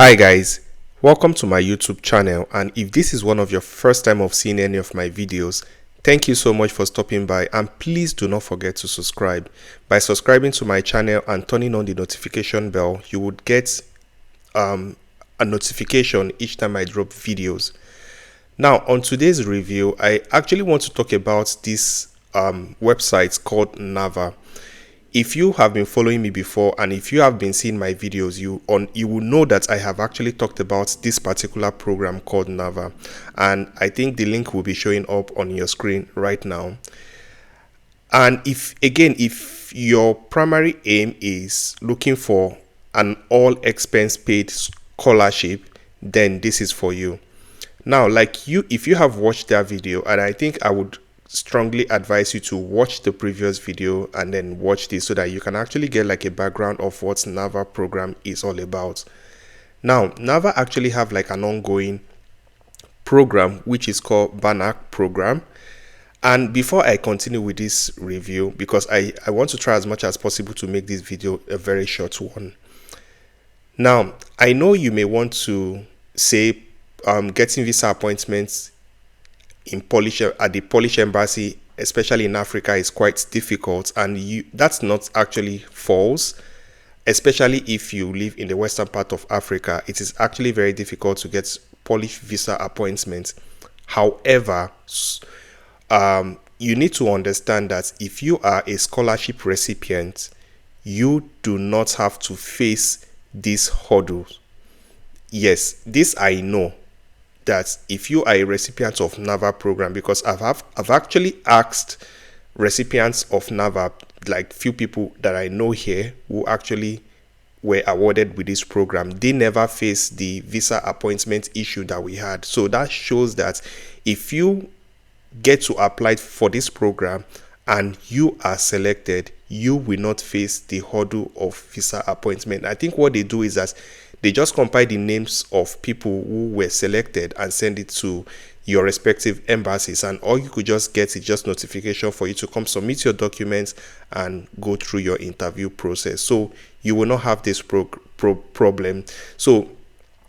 Hi guys, welcome to my YouTube channel, and if this is one of your first time of seeing any of my videos, thank you so much for stopping by, and please do not forget to subscribe. By subscribing to my channel and turning on the notification bell, you would get a notification each time I drop videos. Now on today's review, I actually want to talk about this website called NAVA. If you have been following me before and if you have been seeing my videos, you will know that I have actually talked about this particular program called NAVA, and I think the link will be showing up on your screen right now. And if your primary aim is looking for an all expense paid scholarship, then this is for you. Now, if you have watched that video, and I think I would strongly advise you to watch the previous video and then watch this so that you can actually get like a background of what NAVA program is all about. Now, NAVA actually have like an ongoing program which is called Banach program. And before I continue with this review, because I want to try as much as possible to make this video a very short one. Now, I know you may want to say getting visa appointments at the Polish embassy, especially in Africa, is quite difficult, and that's not actually false. Especially if you live in the western part of Africa, it is actually very difficult to get Polish visa appointments. However, you need to understand that if you are a scholarship recipient, you do not have to face these hurdles. Yes, this I know, that if you are a recipient of NAVA program, because I've actually asked recipients of NAVA, like few people that I know here who actually were awarded with this program, they never faced the visa appointment issue that we had. So that shows that if you get to apply for this program and you are selected, you will not face the hurdle of visa appointment. I think what they do is that they just compile the names of people who were selected and send it to your respective embassies, and all you could just get is just notification for you to come submit your documents and go through your interview process. So you will not have this problem. So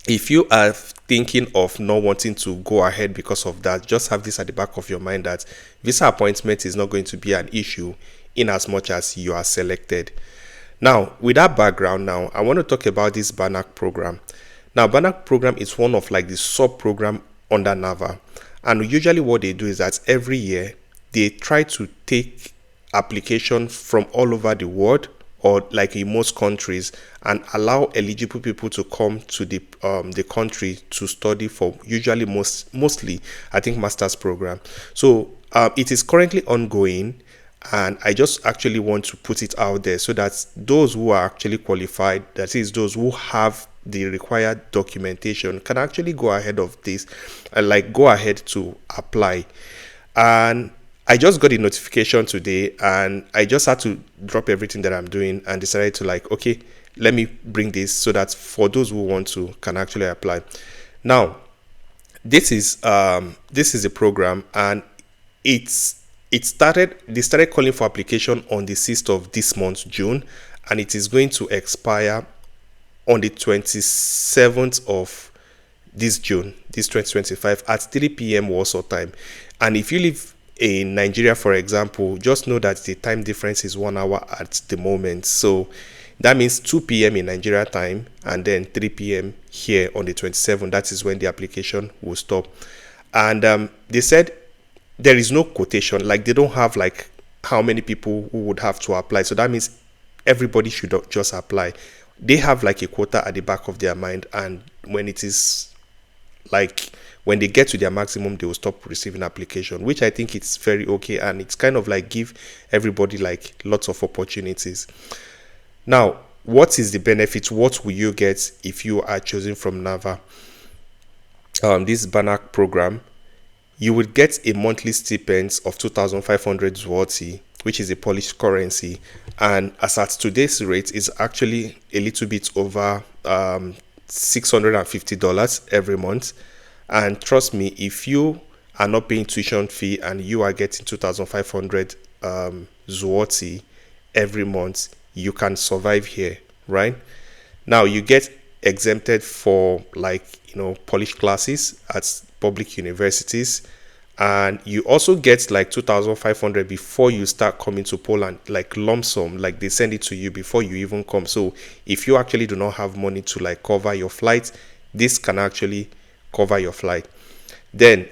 if you are thinking of not wanting to go ahead because of that, just have this at the back of your mind that visa appointment is not going to be an issue in as much as you are selected. Now, with that background, now I want to talk about this Banach program. Now, Banach program is one of like the sub-program under NAVA, and usually what they do is that every year they try to take application from all over the world, or like in most countries, and allow eligible people to come to the country to study for usually mostly I think master's program. So it is currently ongoing, and I just actually want to put it out there so that those who are actually qualified, that is those who have the required documentation, can actually go ahead of this and go ahead to apply. And I just got a notification today, and I just had to drop everything that I'm doing and decided to okay, let me bring this so that for those who want to can actually apply. Now, this is a program, and they started calling for application on the 6th of this month, June, and it is going to expire on the 27th of this June, this 2025, at 3 p.m. Warsaw time. And if you live in Nigeria, for example, just know that the time difference is 1 hour at the moment. So that means 2 p.m. in Nigeria time, and then 3 p.m. here on the 27th. That is when the application will stop. And they said there is no quotation, they don't have how many people who would have to apply. So that means everybody should just apply. They have a quota at the back of their mind, and when it is when they get to their maximum, they will stop receiving application, which I think it's very okay, and it's kind of give everybody lots of opportunities. Now, what is the benefit? What will you get if you are chosen from NAVA, this Banach program? You would get a monthly stipend of 2,500 zloty, which is a Polish currency, and as at today's rate is actually a little bit over $650 every month. And trust me, if you are not paying tuition fee and you are getting 2,500 zloty every month, you can survive here, right? Now you get exempted for like Polish classes at public universities, and you also get like 2,500 before you start coming to Poland, like lump sum, like they send it to you before you even come. So if you actually do not have money to like cover your flight, this can actually cover your flight. Then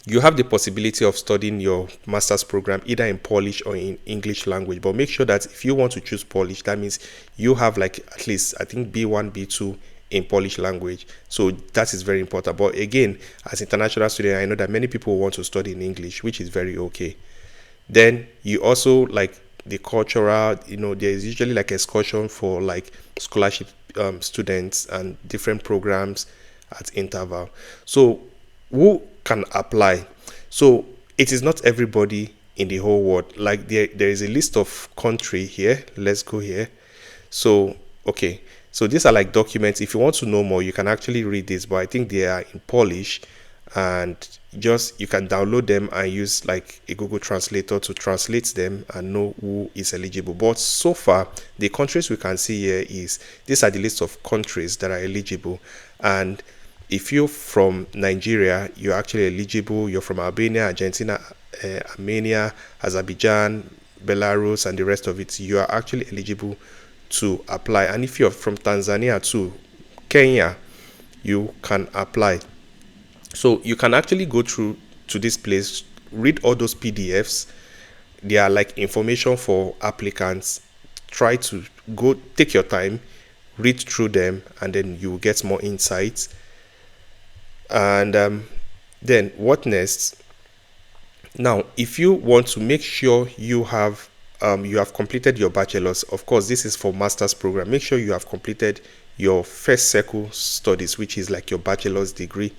you have the possibility of studying your master's program either in Polish or in English language, but make sure that if you want to choose Polish, that means you have like at least I think B1 B2 in Polish language. So that is very important. But again, as international student, I know that many people want to study in English, which is very okay. Then you also like the cultural, there's usually like excursion for like scholarship students and different programs at interval. So who can apply? So it is not everybody in the whole world. Like there is a list of country here. Let's go here. So okay, so these are like documents. If you want to know more, you can actually read this, but I think they are in Polish, and just you can download them and use like a Google translator to translate them and know who is eligible. But so far the countries we can see here is these are the list of countries that are eligible. And if you're from Nigeria, you're actually eligible. You're from Albania, Argentina, Armenia, Azerbaijan, Belarus, and the rest of it, you are actually eligible to apply. And if you're from Tanzania too, Kenya, you can apply. So you can actually go through to this place, read all those PDFs. They are like information for applicants. Try to go, take your time, read through them, and then you will get more insights. And then what next? Now, if you want to make sure you have completed your bachelor's, of course, this is for master's program. Make sure you have completed your first circle studies, which is like your bachelor's degree,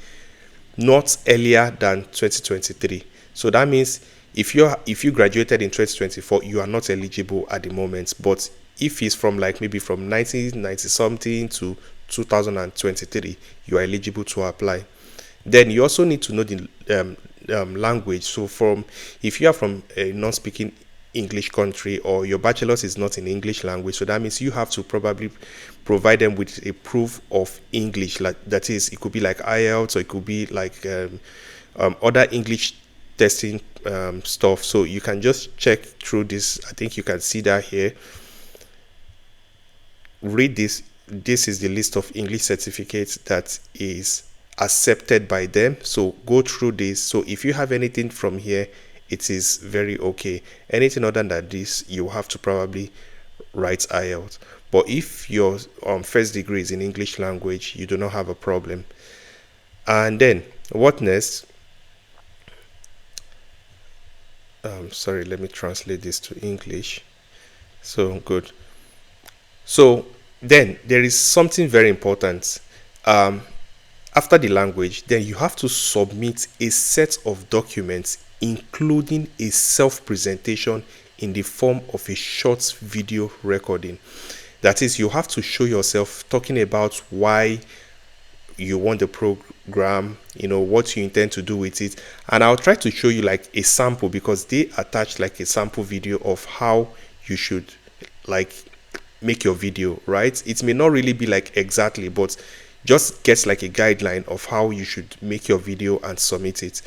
not earlier than 2023. So that means if you graduated in 2024, you are not eligible at the moment. But if it's from like maybe from 1990 something to 2023, you are eligible to apply. Then you also need to know the language. So if you are from a non-speaking English country, or your bachelor's is not in English language, so that means you have to probably provide them with a proof of English. Like that is, it could be like IELTS, or it could be like other English testing stuff. So you can just check through this. I think you can see that here. Read this. This is the list of English certificates that is accepted by them. So go through this. So if you have anything from here, it is very okay. Anything other than this, you have to probably write IELTS. But if your first degree is in English language, you do not have a problem. And then what next? Sorry, let me translate this to English. So good. So then there is something very important. After the language, then you have to submit a set of documents, including a self-presentation in the form of a short video recording. That is, you have to show yourself talking about why you want the program, what you intend to do with it. And I'll try to show you like a sample, because they attach like a sample video of how you should like make your video, right? It may not really be like exactly, but just gets like a guideline of how you should make your video and submit it.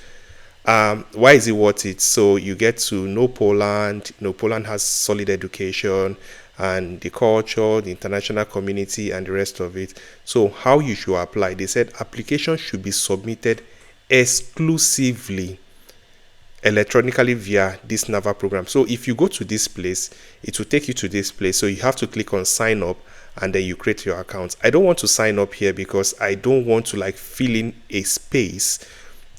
Why is it worth it? So you get to know Poland. Poland has solid education and the culture, the international community, and the rest of it. So how you should apply? They said application should be submitted exclusively electronically via this NAVA program. So if you go to this place, it will take you to this place. So you have to click on sign up, and then you create your account. I don't want to sign up here because I don't want to like fill in a space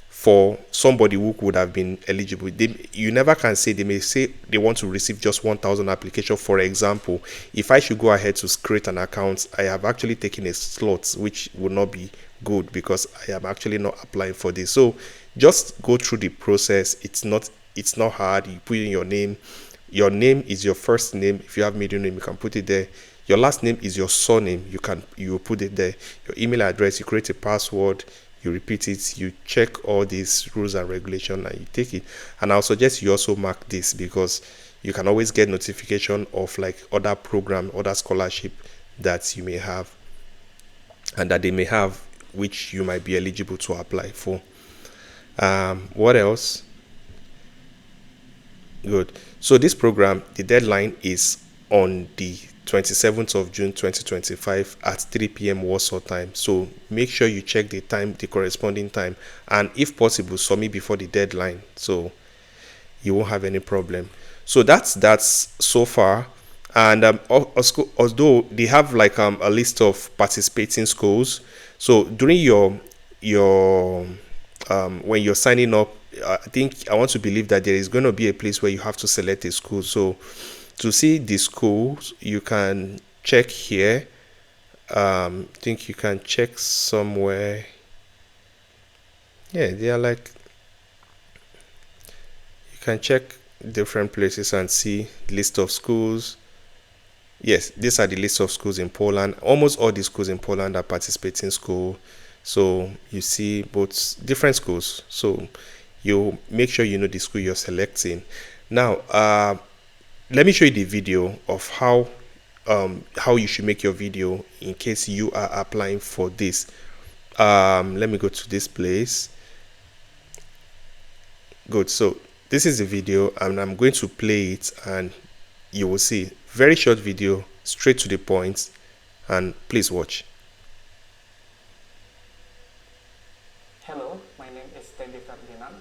for somebody who could have been eligible. You never can say, they may say they want to receive just 1,000 applications. For example, if I should go ahead to create an account, I have actually taken a slot, which would not be good because I am actually not applying for this. So just go through the process. It's not hard. You put in your name. Your name is your first name. If you have middle name, you can put it there. Your last name is your surname. You put it there. Your email address, you create a password, you repeat it, you check all these rules and regulations, and you take it. And I'll suggest you also mark this, because you can always get notification of like other program, other scholarship that you may have. and that they may have, which you might be eligible to apply for. What else? Good. So this program, the deadline is on the 27th of June 2025 at 3 p.m. Warsaw time. So make sure you check the time, the corresponding time, and if possible, submit before the deadline, so you won't have any problem. So that's so far. And although they have like a list of participating schools, so during your when you're signing up, I think I want to believe that there is going to be a place where you have to select a school. So to see the schools, you can check here. I think you can check somewhere. Yeah, they are like, you can check different places and see list of schools. Yes, these are the list of schools in Poland. Almost all the schools in Poland are participating school. So you see both different schools. So you make sure you know the school you're selecting. Now, let me show you the video of how you should make your video in case you are applying for this. Let me go to this place. Good. So this is the video, and I'm going to play it, and you will see very short video, straight to the point, and please watch. Hello, my name is Stefan Banach.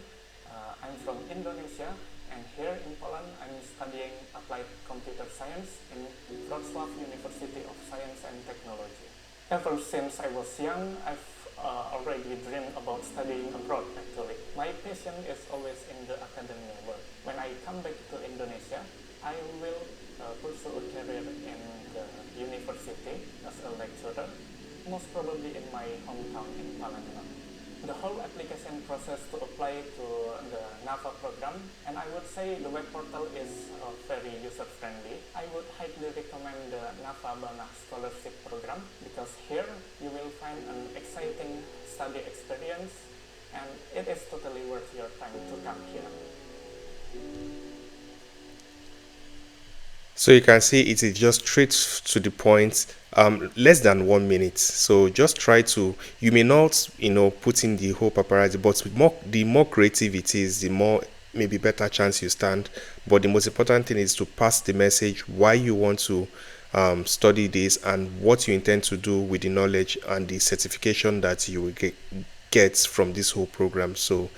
I'm from Indonesia, and here in Poland I'm studying applied computer science in Wrocław University of Science and Technology. Ever since I was young, I've already dreamed about studying abroad actually. My passion is always in the academic work. When I come back to Indonesia, I will pursue a career in the university as a lecturer, most probably in my hometown in Palembang. The whole application process to apply to the NAFA program, and I would say the web portal is very user-friendly. I would highly recommend the NAFA Banach Scholarship Program because here you will find an exciting study experience, and it is totally worth your time to come here. So you can see it is just straight to the point, less than 1 minute. So just try to, you may not, put in the whole paparazzi, but the more creative it is, the more maybe better chance you stand. But the most important thing is to pass the message why you want to study this and what you intend to do with the knowledge and the certification that you will get from this whole program. So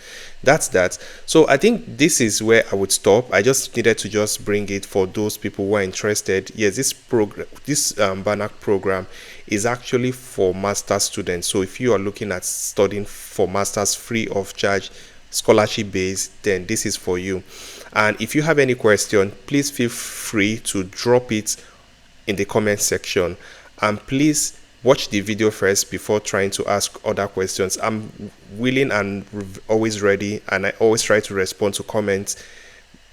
that's that. So I think this is where I would stop. I just needed to just bring it for those people who are interested. Yes, this program, this Banach program is actually for master's students. So if you are looking at studying for masters free of charge, scholarship based, then this is for you. And if you have any question, please feel free to drop it in the comment section, and please watch the video first before trying to ask other questions. I'm willing and always ready, and I always try to respond to comments,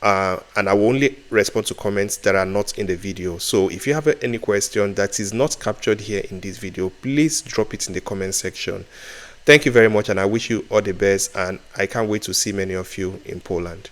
and I will only respond to comments that are not in the video. So if you have any question that is not captured here in this video, please drop it in the comment section. Thank you very much, and I wish you all the best, and I can't wait to see many of you in Poland.